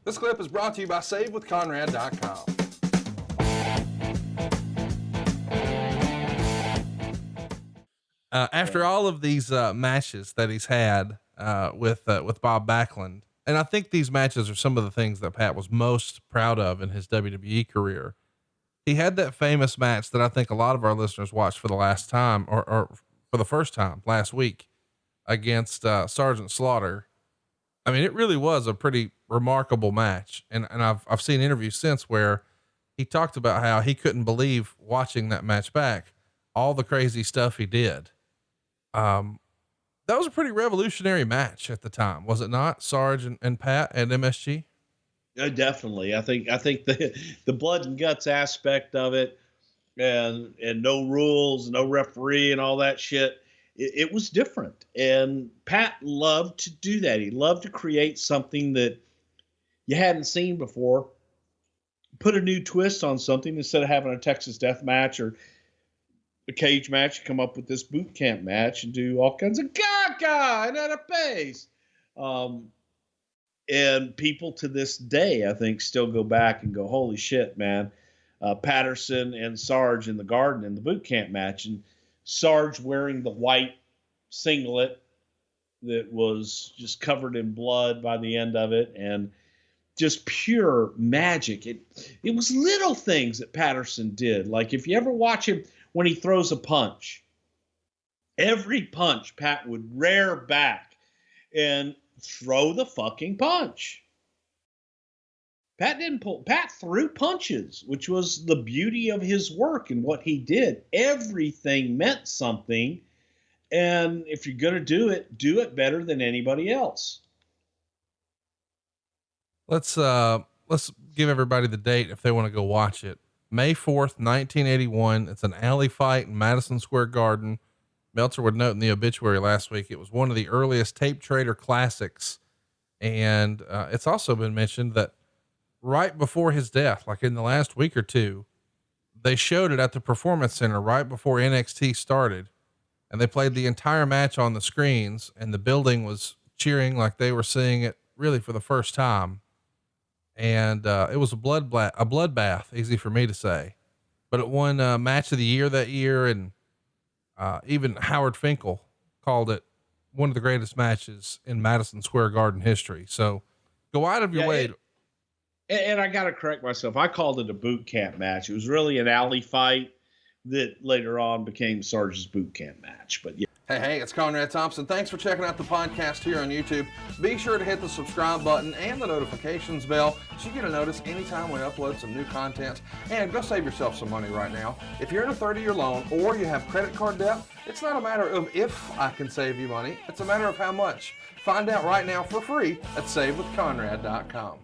This clip is brought to you by SaveWithConrad.com. After all of these matches that he's had with Bob Backlund, and I think these matches are some of the things that Pat was most proud of in his WWE career. He had that famous match that I think a lot of our listeners watched for the last time, or for the first time last week against Sgt Slaughter. I mean, it really was a pretty remarkable match. And I've seen interviews since where he talked about how he couldn't believe watching that match back, all the crazy stuff he did. That was a pretty revolutionary match at the time, was it not? Sarge and Pat at MSG. Definitely. I think the blood and guts aspect of it and no rules, no referee and all that shit. It was different. And Pat loved to do that. He loved to create something that you hadn't seen before, put a new twist on something instead of having a Texas death match or a cage match, come up with this boot camp match and do all kinds of gaga and at a pace. And people to this day, I think, still go back and go, holy shit, man. Patterson and Sarge in the Garden in the boot camp match, and Sarge wearing the white singlet that was just covered in blood by the end of it, and just pure magic. It was little things that Patterson did. Like if you ever watch him when he throws a punch, every punch Pat would rear back and throw the fucking punch. Pat threw punches, which was the beauty of his work and what he did. Everything meant something. And if you're going to do it better than anybody else. Let's give everybody the date if they want to go watch it. May 4th, 1981. It's an alley fight in Madison Square Garden. Meltzer would note in the obituary last week, it was one of the earliest tape trader classics. And it's also been mentioned that right before his death, like in the last week or two, they showed it at the Performance Center right before NXT started. And they played the entire match on the screens, and the building was cheering like they were seeing it really for the first time. And it was a bloodbath, easy for me to say, but it won match of the year that year. And even Howard Finkel called it one of the greatest matches in Madison Square Garden history. So go out of your way. And I got to correct myself. I called it a boot camp match. It was really an alley fight that later on became Sarge's boot camp match. But yeah. Hey, it's Conrad Thompson. Thanks for checking out the podcast here on YouTube. Be sure to hit the subscribe button and the notifications bell so you get a notice anytime we upload some new content. And go save yourself some money right now. If you're in a 30-year loan or you have credit card debt, it's not a matter of if I can save you money. It's a matter of how much. Find out right now for free at SaveWithConrad.com.